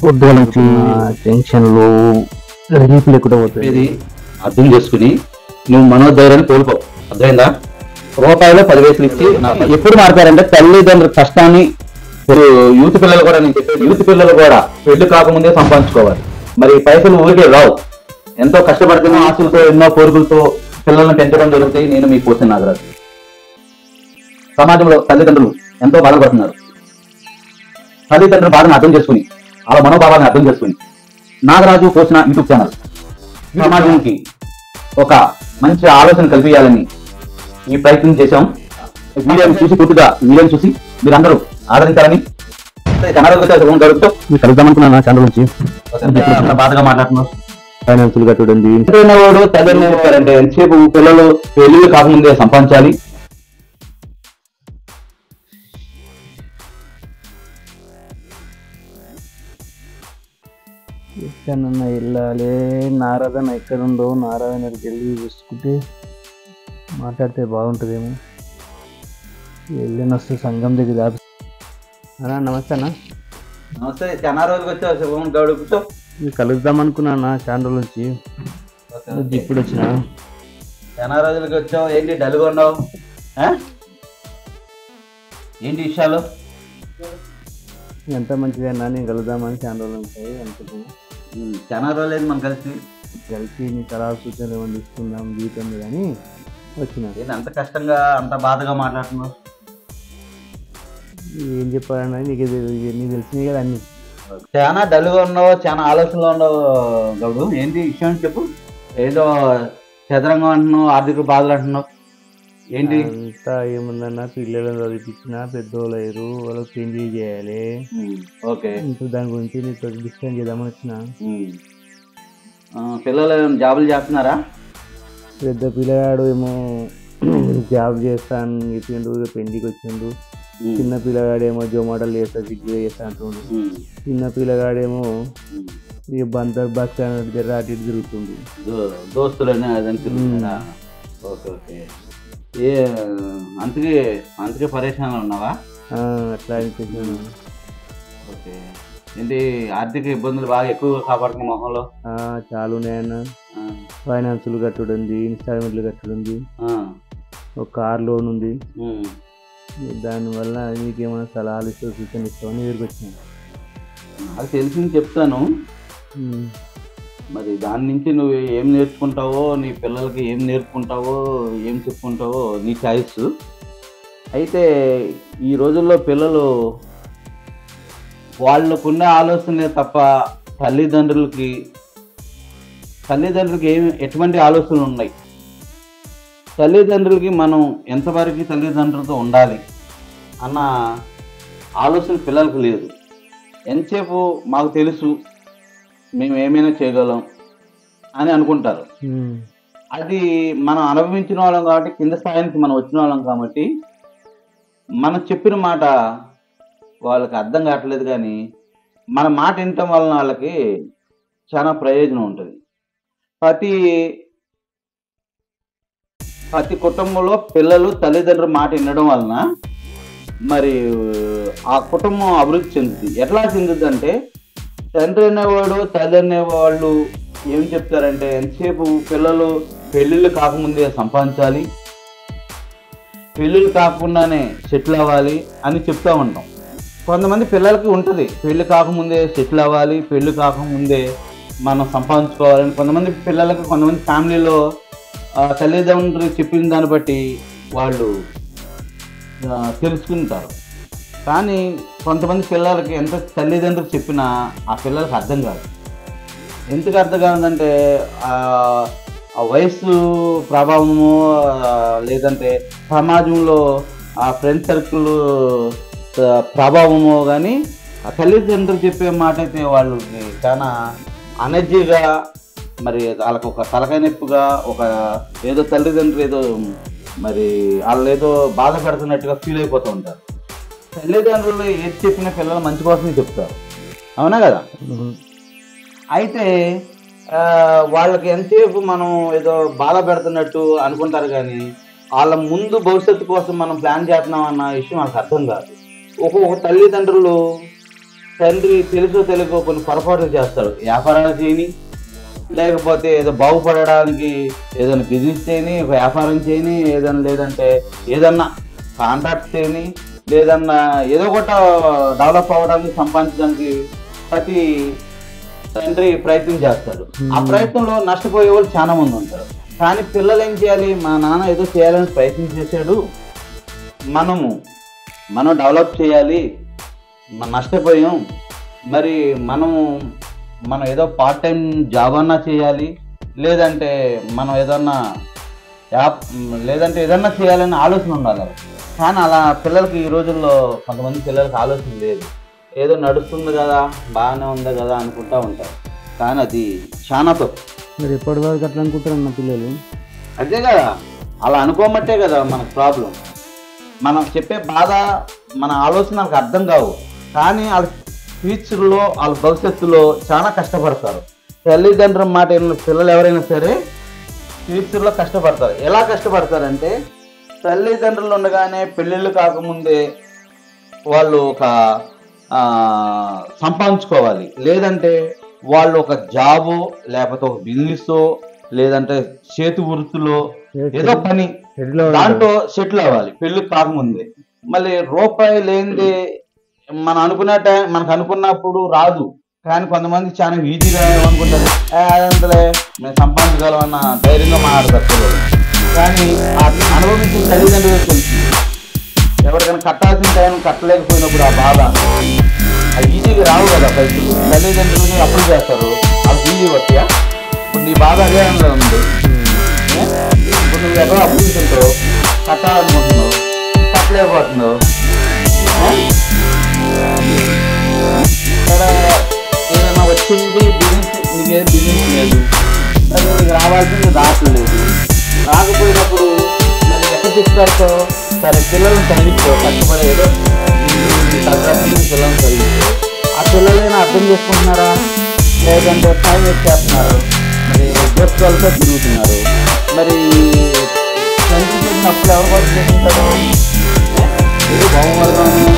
పొద్దుల నుంచి టెన్షన్లు రిలీఫ్ లేకుండా పోతుంది. అర్థం చేసుకుని నువ్వు మనోధైర్యాన్ని కోల్పోవు. అర్థమైందా? రూపాయలు 10,000 ఇచ్చి ఎప్పుడు మారుతారంటే తల్లిదండ్రుల కష్టాన్ని యూత్ పిల్లలు కూడా, నేను చెప్పేది యూత్ పిల్లలు కూడా పెళ్లి కాకముందే సంపాదించుకోవాలి. మరి పైసలు ఊరికే రావు. ఎంతో కష్టపడుతున్న ఆశలతో ఎన్నో కోరికలతో పిల్లల్ని పెంచడం జరుగుతాయి. నేను మీ పోసిన నాగరాజు. సమాజంలో తల్లిదండ్రులు ఎంతో బాధపడుతున్నారు. తల్లిదండ్రుల బాధను అర్థం చేసుకుని, వాళ్ళ మనోభావాలను అర్థం చేసుకుని నాగరాజు పోసిన యూట్యూబ్ ఛానల్ సమాజానికి ఒక మంచి ఆలోచన కల్పించాలని ఈ ప్రయత్నం చేశాం. వీడియోని చూసి పూర్తిగా వీడియోని చూసి మీరందరూ ఆదరించాలని గడుపుతూ మీరు కలుద్దామనుకున్నా ఛానల్ నుంచి. బాధగా మాట్లాడుతున్నారు. ఫైనాన్షియల్ గా చూడండి. వాడు తల్లిదండ్రులు చెప్పారంటే ఎంతసేపు పిల్లలు పెళ్లి కాకముందే సంపాదించాలి. ఎక్కడన్నా వెళ్ళాలి. నారాధన ఎక్కడుండో నారాధనకి వెళ్ళి చూసుకుంటే మాట్లాడితే బాగుంటుందేమో. వెళ్ళిన వస్తే సంఘం దగ్గర అన్నా. నమస్తే అన్న. నమస్తే. చాలా రోజులకి వచ్చావు గడుపుతూ. మీరు కలుద్దాం అనుకున్నా ఛానల్ నుంచి. ఇప్పుడు వచ్చిన చాలా రోజులకి వచ్చావు. ఏంటి డల్గా ఉన్నావు? ఏంటి విషయాలు? ఎంత మంచిదన్నా, నేను కలుద్దామని ఛానల్ నుంచి అనుకుంటున్నాను. చాలా రోజులేదు మనం కలిసి నీ సలహా సూచనలు ఏమైనా తీసుకుందాం జీవితంలో కానీ వచ్చిన. అంత కష్టంగా అంత బాధగా మాట్లాడుతున్నావు? ఏం చెప్పాలన్నా నీకు తెలిసినాయి కదా అన్ని. చాలా డల్గా ఉన్నావు, చాలా ఆలోచనలో ఉన్నావు గౌడు. ఏంటి విషయం చెప్పు. ఏదో చదరంగం అంటున్నావు, ఆర్థిక బాధలు అంటున్నావు. ఏంటి అంతా ఏముందన్నా, పిల్లలను చదివించిన పెద్దోళ్ళు అయ్యారు, వాళ్ళకి పెళ్లి చేయాలి. ఓకే. ఇప్పుడు దాని గురించి నీతో డిస్కస్ చేద్దామని వచ్చిన. పిల్లలు జాబులు చేస్తున్నారా? పెద్ద పిల్లగాడు ఏమో జాబ్ చేస్తాను చెప్పిండు, పెళ్లికి వచ్చిండు. చిన్న పిల్లగాడేమో జొమాటోలు చేస్తా, స్విగ్గీ చేస్తా అంటుండు. చిన్న పిల్లగాడేమో ఇక బస్ స్టాండ్ అటు ఇటు తిరుగుతుండు. దోస్తులనే ఓకే ఓకే. అందుకే పరేషాన్లు ఉన్నావా? అట్లా అనిపించాను. ఓకే. ఏంటి ఆర్థిక ఇబ్బందులు బాగా ఎక్కువగా కాపాడుతున్నాయి మొహంలో? చాలా ఉన్నాయన్న. ఫైనాన్సులు కట్టుడు ఉంది, ఇన్స్టాల్మెంట్లు కట్టుడు ఉంది, ఒక కార్ లోన్ ఉంది. దానివల్ల నీకేమైనా సలహాలు ఇస్తూ సూచన ఇస్తామని ఎదురుకు వచ్చాను. నాకు తెలిసింది చెప్తాను. మరి దాని నుంచి నువ్వు ఏం నేర్చుకుంటావో, నీ పిల్లలకి ఏం నేర్పుకుంటావో, ఏం చెప్పుకుంటావో నీ చాయిస్. అయితే ఈ రోజుల్లో పిల్లలు వాళ్ళకున్న ఆలోచనలే తప్ప తల్లిదండ్రులకి ఎటువంటి ఆలోచనలు ఉన్నాయి? తల్లిదండ్రులకి మనం ఎంతవరకు తల్లిదండ్రులతో ఉండాలి అన్న ఆలోచన పిల్లలకు లేదు. ఎంతసేపు మాకు తెలుసు, మేము ఏమైనా చేయగలం అని అనుకుంటారు. అది మనం అనుభవించిన వాళ్ళం కాబట్టి, కింద స్థాయికి మనం వచ్చిన వాళ్ళం కాబట్టి మనం చెప్పిన మాట వాళ్ళకి అర్థం కావట్లేదు. కానీ మన మాట వినటం వలన వాళ్ళకి చాలా ప్రయోజనం ఉంటుంది. ప్రతి కుటుంబంలో పిల్లలు తల్లిదండ్రుల మాట వినడం వలన మరి ఆ కుటుంబం అభివృద్ధి చెందుతుంది. ఎట్లా చెందుతుంది అంటే, తండ్రి అనేవాడు తల్లి అనేవాళ్ళు ఏం చెప్తారంటే ఎంతసేపు పిల్లలు పెళ్ళిళ్ళు కాకముందే సంపాదించాలి, పెళ్ళిళ్ళు కాకుండానే సెటిల్ అవ్వాలి అని చెప్తూ ఉంటాం. కొంతమంది పిల్లలకి ఉంటుంది పెళ్ళి కాకముందే సెటిల్ అవ్వాలి, పెళ్ళి కాకముందే మనం సంపాదించుకోవాలని. కొంతమంది పిల్లలకి, కొంతమంది ఫ్యామిలీలో తల్లిదండ్రులు చెప్పిన దాన్ని బట్టి వాళ్ళు తెలుసుకుంటారు. కానీ కొంతమంది పిల్లలకి ఎంత తల్లిదండ్రులు చెప్పినా ఆ పిల్లలకి అర్థం కాదు. ఎందుకు అర్థం కాదంటే ఆ వయస్సు ప్రభావము, లేదంటే సమాజంలో ఆ ఫ్రెండ్ సర్కిల్ ప్రభావము. కానీ ఆ తల్లిదండ్రులు చెప్పే మాట అయితే వాళ్ళకి చాలా ఎనర్జీగా, మరి వాళ్ళకి ఒక తలకాయ నొప్పిగా, ఒక ఏదో తల్లిదండ్రులు ఏదో మరి వాళ్ళు ఏదో బాధ పెడుతున్నట్టుగా ఫీల్ అయిపోతూ ఉంటారు. తల్లిదండ్రులు ఏది చెప్పిన పిల్లలు మంచి కోసమే చెప్తారు, అవునా కదా? అయితే వాళ్ళకి ఎంతసేపు మనం ఏదో బాధ పెడుతున్నట్టు అనుకుంటారు. కానీ వాళ్ళ ముందు భవిష్యత్తు కోసం మనం ప్లాన్ చేస్తున్నాం అన్న విషయం వాళ్ళకి అర్థం కాదు. ఒక్కొక్క తల్లిదండ్రులు తండ్రి తెలుసో తెలియకో కొన్ని పొరపాట్లు చేస్తాడు. వ్యాపారాలు చేయని, లేకపోతే ఏదో బాగుపడడానికి ఏదైనా బిజినెస్ చేయని, వ్యాపారం చేయని, లేదంటే ఏదన్నా కాంట్రాక్ట్ చేయని, లేదన్నా ఏదో ఒకటి డెవలప్ అవ్వడానికి, సంపాదించడానికి ప్రతి తండ్రి ప్రయత్నం చేస్తాడు. ఆ ప్రయత్నంలో నష్టపోయే వాళ్ళు చాలా మంది ఉంటారు. కానీ పిల్లలు ఏం చేయాలి, మా నాన్న ఏదో చేయాలని ప్రయత్నం చేశాడు, మనం డెవలప్ చేయాలి, మనం నష్టపోయాం, మరి మనం ఏదో పార్ట్ టైం జాబ్ అన్నా చేయాలి, లేదంటే మనం ఏదన్నా చేయాలని ఆలోచన ఉండాలి. కానీ అలా పిల్లలకి ఈ రోజుల్లో కొంతమంది పిల్లలకి ఆలోచన లేదు. ఏదో నడుస్తుంది కదా, బాగానే ఉంది కదా అనుకుంటూ ఉంటారు. కానీ అది చాలా తప్పు. మీరు ఎప్పటి వరకు అట్లా అనుకుంటారు అన్న పిల్లలు? అంతే కదా, అలా అనుకోమట్టే కదా మనకు ప్రాబ్లం. మనం చెప్పే బాధ, మన ఆలోచనలకు అర్థం కావు. కానీ వాళ్ళ ఫ్యూచర్లో, వాళ్ళ భవిష్యత్తులో చాలా కష్టపడతారు. తల్లిదండ్రుల మాట పిల్లలు ఎవరైనా సరే ఫ్యూచర్లో కష్టపడతారు. ఎలా కష్టపడతారంటే, తల్లిదండ్రులు ఉండగానే పెళ్ళిళ్ళు కాకముందే వాళ్ళు ఒక సంపాదించుకోవాలి, లేదంటే వాళ్ళు ఒక జాబో, లేకపోతే ఒక బిజినెస్, లేదంటే చేతి వృత్తిలో ఏదో పని దాంట్లో సెటిల్ అవ్వాలి పెళ్లి కాకముందే. మళ్ళీ రూపాయి లేనిదే మనకు అనుకున్నప్పుడు రాదు. కానీ కొంతమంది చాలా ఈజీగా అనుకుంటారు, అదంతలే మేము సంపాదించగలం అన్న ధైర్యంగా మాట్లాడతారు. కానీ అనుభవించిన తల్లిదండ్రులు తెలుసు, ఎవరికైనా కట్టాల్సిన టైం కట్టలేకపోయినప్పుడు ఆ బాధ, అది ఈజీగా రావు కదా పైసలు. తల్లిదండ్రులని అప్పులు చేస్తారు, అది ఈజీ వస్తాయా? ఇప్పుడు నీ బాధ అదే ఉంది. ఇప్పుడు నువ్వు ఎక్కడో అప్పులు తింటావు, కట్టాలనుకుంటున్నావు, కట్టలేకపోతున్నావు. ఏదైనా వచ్చింది బిజినెస్, నీకేం బిజినెస్ లేదు, అది నీకు రావాల్సింది రావట్లేదు. రాకపోయినప్పుడు మరి ఎక్కడ తీసుకెళ్తావు? సరే పిల్లలను చదివించో, కష్టపడే ఏదో పిల్లలను చదివించో. ఆ పిల్లలైనా అర్థం చేసుకుంటున్నారా? లేదంటే టైం వేస్ట్ చేస్తున్నారు, మరి దోస్తులతో తిరుగుతున్నారు. మరి తండ్రి చేసిన అప్పులు ఎవరి కోసం చేస్తుంటారు? ఏదో బాగుమరుగాను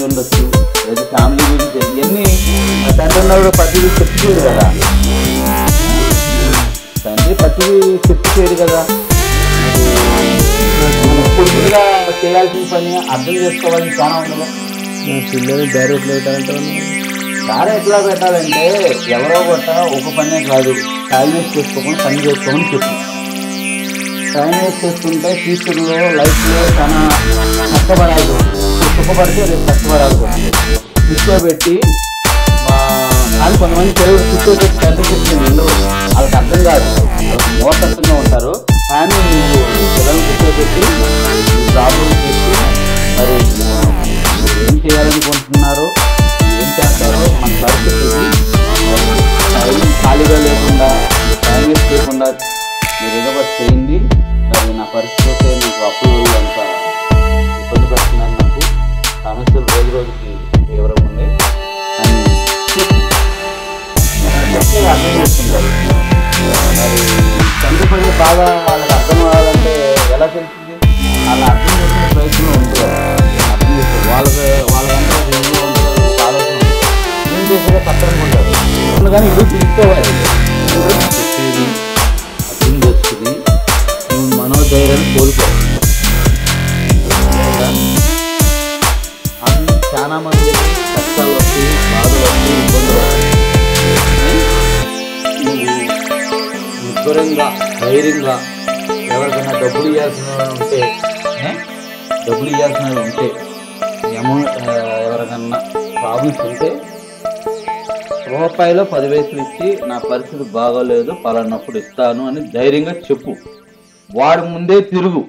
ఉండొచ్చు, లేదా ఫ్యామిలీ గురించి ఇవన్నీ తండ్రి ఉన్నప్పుడు ప్రతిదీ చెప్పు చేయడు కదా. తండ్రి ప్రతిదీ చెప్పు చేయడు కదా. కొడుకులుగా చేయాల్సిన పని అర్థం చేసుకోవాలని చాలా ఉండదు. పిల్లలు దారి ఎట్లా పెట్టాలంటే, దారి ఎట్లా పెట్టాలంటే ఎవరో ఒక పనే కాదు, టైం వేస్ట్ చేసుకోమని పని చేసుకోమని చెప్పు. టైం వేస్ట్ చేసుకుంటే ఫ్యూచర్లో లైఫ్లో చాలా కష్టపడాలి. సుఖపడితే రేపు కష్టపడాలి. కూర్చోబెట్టి కానీ కొంతమంది పిల్లలు కూర్చోబెట్టి తండ్రి చెప్తుంది వాళ్ళకి అర్థం కాదు, వాళ్ళకి మోసంగా ఉంటారు. కానీ నువ్వు పిల్లలు కూర్చోబెట్టి జాబులు చేసి మరి ఏం చేయాలనుకుంటున్నారో, ఏం చేస్తారో మన పరిస్థితి టైం ఖాళీగా లేకుండా, టైం వేస్ట్ చేయకుండా మీరు ఏదో ఒకటి చేయండి. మరి నా పరిస్థితి నాకు అప్పులు అంత ఇబ్బంది పడుతున్నాను, నాకు సమస్యలు రోజు రోజుకి తీవ్రంగా ఉన్నాయి అని చెప్తే అర్థం చేసుకుంటారు. మరి తండ్రి పడి బాగా వాళ్ళకి అర్థం అవ్వాలంటే ఎలా తెలుస్తుంది? వాళ్ళ అర్థం చేసుకునే ప్రయత్నంలో ఉంటారు, అర్థం చేస్తారు. వాళ్ళకంటే ఇంట్లో ఉంటారు, ఆలోచన ఏం చేసేదే కష్టమనుకుంటారు. కానీ ఇల్లు తీసుకోవాలి, చెప్పేది అర్థం చేసుకుని నువ్వు మనోధైర్యాన్ని కోల్పోవాలి. చాలా మందికి కష్టాలు వస్తాయి, బాధలు వస్తాయి, ఇబ్బందులు వస్తాయి. నిబ్బరంగా, ధైర్యంగా ఎవరికైనా డబ్బులు ఇవ్వాల్సినవి ఉంటే అమౌంట్ ఎవరికన్నా ప్రాబ్లమ్స్ ఉంటే రూపాయిలో 10 పైసలు ఇచ్చి నా పరిస్థితి బాగోలేదు పలానప్పుడు ఇస్తాను అని ధైర్యంగా చెప్పు. వాడి ముందే తిరుగు,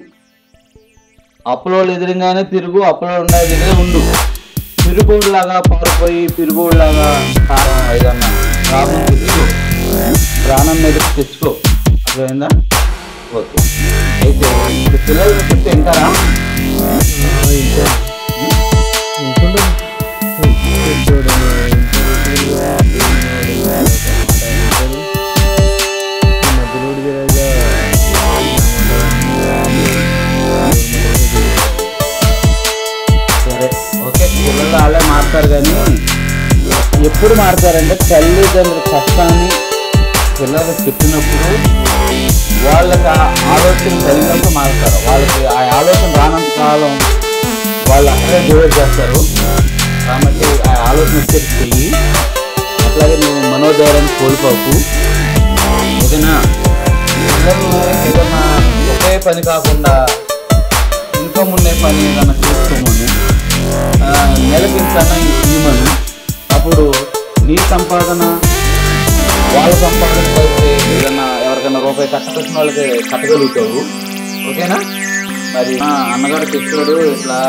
అప్పులోళ్ళు ఎదురుగానే తిరుగు, అప్పులో ఉండే దగ్గర ఉండు. పిరుగోడులాగా పారిపోయి పిరుగోడులాగా ఏదన్నా ప్రాబ్లం తెచ్చుకో, ప్రాణం మీద తెచ్చుకో. అర్థమైందా? ఓకే. అయితే పిల్లలు చెప్తే వింటారా? సరే, ఓకే. పిల్లలు వాళ్ళే మారుతారు కానీ ఎప్పుడు మారుతారంటే తల్లిదండ్రుల కష్టాన్ని పిల్లలకు చెప్పినప్పుడు వాళ్ళకి ఆ ఆలోచన కలిగినప్పుడు మారుతారు. వాళ్ళకి ఆ ఆలోచన రానంత కాలం వాళ్ళు అక్కడే బిహేవ్ చేస్తారు. కాబట్టి ఆ ఆలోచన వచ్చేది చెయ్యి. అట్లాగే నువ్వు మనోధైర్యాన్ని కోల్పోకు. ఓకేనా? పిల్లలు ఏదన్నా ఒకే పని కాకుండా ఇన్కమ్ ఉండే పని ఏదన్నా చేసుకోమని, నెలకి ఇంతన్నా ఇవ్వమని. అప్పుడు నీ సంపాదన వాళ్ళ సంపాదన కలిసి ఏదన్నా ఎవరికైనా రూపాయి కష్టపెట్టిన వాళ్ళకి కట్టగలుగుతావు. ఓకేనా? మరి అన్నగారు చెప్పాడు, ఇట్లా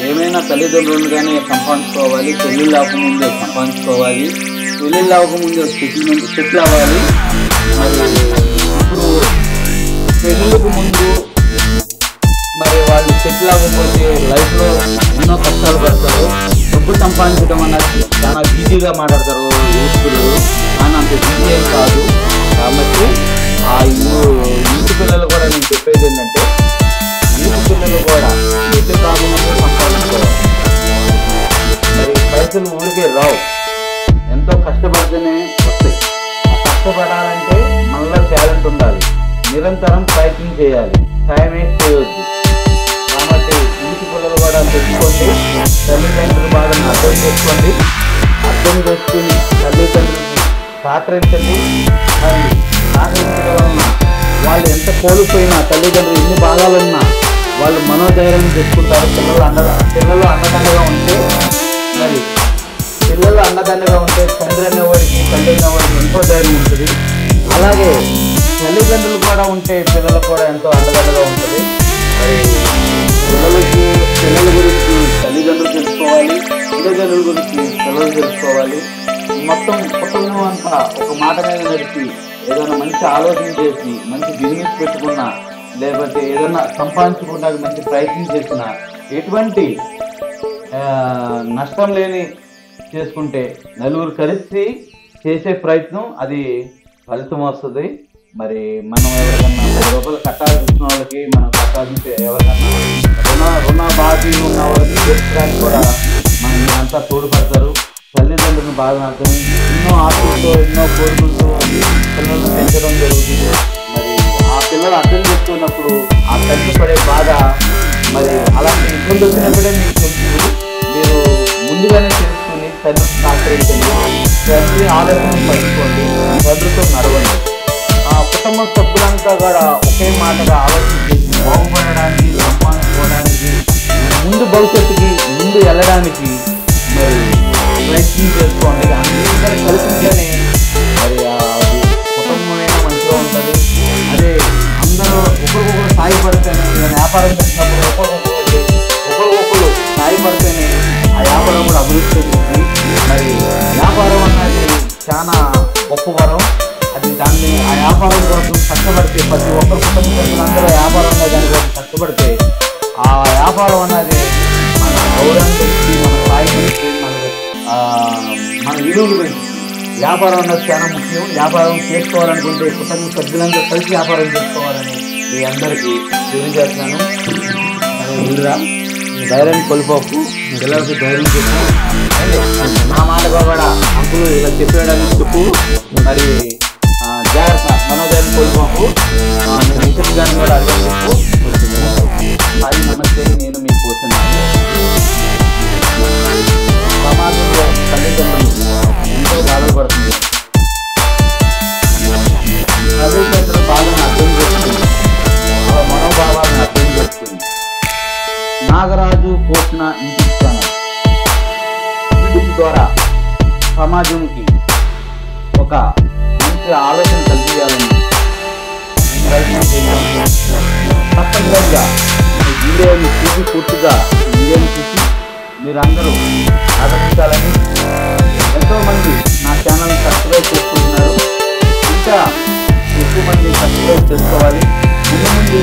ఏమైనా తల్లిదండ్రులు కానీ సంపాదించుకోవాలి, పెళ్ళిళ్ళు అవ్వకముందే సంపాదించుకోవాలి, పెళ్ళిళ్ళు అవ్వకముందే సెటిల్ అవ్వాలి. మరి ఇప్పుడు పెళ్ళిళ్ళకు ముందు మరి వాళ్ళు సెటిల్ అవ్వకపోతే లైఫ్లో ఎన్నో కష్టాలు పడతారు. డబ్బు సంపాదించడం అన్నది చాలా ఈజీగా మాట్లాడతారు యూత్లు, కానీ అంత ఈజీ ఏం కాదు. కాబట్టి ఆ యూత్ పిల్లలు కూడా నేను చెప్పేది ఏంటంటే, యూత్ పిల్లలు కూడా సెటిల్ కాకుండా సంపాదించుకోవాలి. మరి పైసలు ఊరికే రావు, ఎంతో కష్టపడితేనే వస్తాయి. కష్టపడాలంటే మనలో టాలెంట్ ఉండాలి, నిరంతరం ప్రయత్నం చేయాలి, టైం వేస్ట్ చేయవద్దు. కాబట్టి ఇంటి పిల్లలు కూడా తెలుసుకోండి, తల్లిదండ్రుల బాధను అర్థం చేసుకుని తల్లిదండ్రులకి సహకరించండి. మరి సహకరించడం వలన వాళ్ళు ఎంత కోల్పోయినా, తల్లిదండ్రులు ఎన్ని బాధలున్నా వాళ్ళు మనోధైర్యాన్ని తెచ్చుకుంటారు. పిల్లలు అండదండగా ఉంటే, మరి పిల్లలు అండదండగా ఉంటే తండ్రి అనేవాడికి, తల్లి అనేవాడికి ఎంతో ధైర్యం ఉంటుంది. అలాగే తల్లిదండ్రులు కూడా ఉంటే పిల్లలకు కూడా ఎంతో అండదండగా ఉంటుంది. మరి పిల్లల గురించి తల్లిదండ్రులు తెలుసుకోవాలి, తల్లిదండ్రుల గురించి పిల్లలు తెలుసుకోవాలి. మొత్తం కుటుంబం అంతా ఒక మాట మీద నడిచి ఏదైనా మంచి ఆలోచన చేసి మంచి బిజినెస్ పెట్టుకున్నా, లేకపోతే ఏదైనా సంపాదించుకోవడానికి మంచి ప్రయత్నం చేసినా, ఎటువంటి నష్టం లేని చేసుకుంటే నలుగురు కలిసి చేసే ప్రయత్నం అది ఫలితం వస్తుంది. మరి మనం ఎవరికన్నా 10 రూపాయలు కట్టాల్సిన వాళ్ళకి మనం కట్టాల్సిన ఎవరికన్నా రుణ బాకీలు ఉన్న వాళ్ళకి తీర్చడానికి కూడా మనం అంతా తోడ్పడతారు. తల్లిదండ్రులను బాగా అర్థం, ఎన్నో ఆశలతో ఎన్నో కోరికలతో పిల్లలను పెంచడం జరుగుతుంది. మరి ఆ పిల్లలు అర్థం చేసుకున్నప్పుడు ఆ తల్లి పడే బాధ, మరి అలాంటి ఇబ్బంది వచ్చినప్పుడే మీకు తెలుస్తుంది. మీరు ముందుగానే తెలుసుకుని తండ్రిని సహకరించండి, తండ్రి ఆలోచన పరుచుకోండి, తండ్రితో నడవండి. కుటుంబ సభ్యులంతా కూడా ఒకే మాటగా ఆలోచించి బాగుపడడానికి, సంపాదించుకోవడానికి, ముందు భవిష్యత్తుకి ముందు వెళ్ళడానికి మరి ప్రయత్నం చేసుకోండి. అందరూ కలిసిందని మరి కుటుంబమైనా మంచిగా ఉంటుంది. అదే అందరూ ఒకరికొకరు సాయపడితేనే, వ్యాపారం చేసినప్పుడు ఒకరికొకరు సాయపడితేనే ఆ వ్యాపారం కూడా అభివృద్ధి చెందుతుంది. మరి వ్యాపారం అన్నది చాలా గొప్ప వరం. అది దాన్ని ఆ వ్యాపారం కోసం కష్టపడితే, ప్రతి ఒక్కరు కుటుంబ సభ్యులందరూ వ్యాపారం అనే దానికోసం కష్టపడితే ఆ వ్యాపారం అన్నది మన గౌరవం పెంచి, మన స్థాయి పెంచి, మన విలువలు పెంచి. వ్యాపారం అన్నది చాలా ముఖ్యం. వ్యాపారం చేసుకోవాలనుకుంటే కుటుంబ సభ్యులందరూ కలిసి వ్యాపారం చేసుకోవాలని మీ అందరికీ తెలియజేస్తున్నాను. వీళ్ళరా మీ ధైర్యాన్ని కోల్పోకు, పిల్లలకి ధైర్యం చెప్పు. నా మాటగా కూడా అంకులు ఇలా చెప్పేయడానికి చెప్పు. మరి జాగ్రత్త, మనోధైర్యం కోల్పోకు. నేను ఇంటి గారిని కూడా అర్థం చెప్పు. అది నమస్తే, నేను మీకు వస్తున్నాను. సమాజంలో తల్లిదండ్రులు ఎంతో బాధలు పడుతుంది. తల్లిదండ్రుల బాధను అర్థం చేస్తుంది, వాళ్ళ మనోభావాలను అర్థం చేస్తుంది. నాగరాజు పోసిన యూట్యూబ్ ఛానల్, యూట్యూబ్ ద్వారా సమాజంకి ఒక మంచి ఆలోచన కల్పించాలని ప్రయత్నం చేయాలి. తప్పనిసరిగా ఈ వీడియోని చూసి పూర్తిగా వీడియోని చూసి మీరందరూ ఆదరించాలని. ఎంతోమంది నా ఛానల్ని సబ్స్క్రైబ్ చేసుకుంటున్నారు, ఇంకా ఎక్కువ మంది సబ్స్క్రైబ్ చేసుకోవాలి. ముందు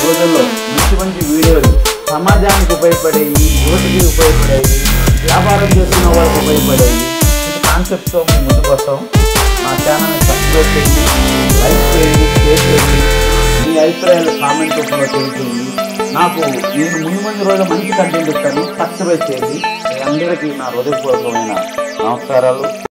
రోజుల్లో మంచి మంచి వీడియోలు సమాజానికి ఉపయోగపడేవి, యువతకి ఉపయోగపడేవి, వ్యాపారం చేస్తున్న వాళ్ళకి ఉపయోగపడేవి కాన్సెప్ట్తో మేము ముందుకు వస్తాం. నా ఛానల్ని సబ్స్క్రైబ్ చేయండి, లైక్ చేయండి, షేర్ చేయండి, మీ అభిప్రాయాలు కామెంట్ రూపంలో తెలుస్తుంది. నాకు నేను ముందు రోజు మంచి కంటెంట్ ఇస్తాను, సబ్స్క్రైబ్ చేయండి. మీ అందరికీ నా హృదయపూర్వకమైన నమస్కారాలు.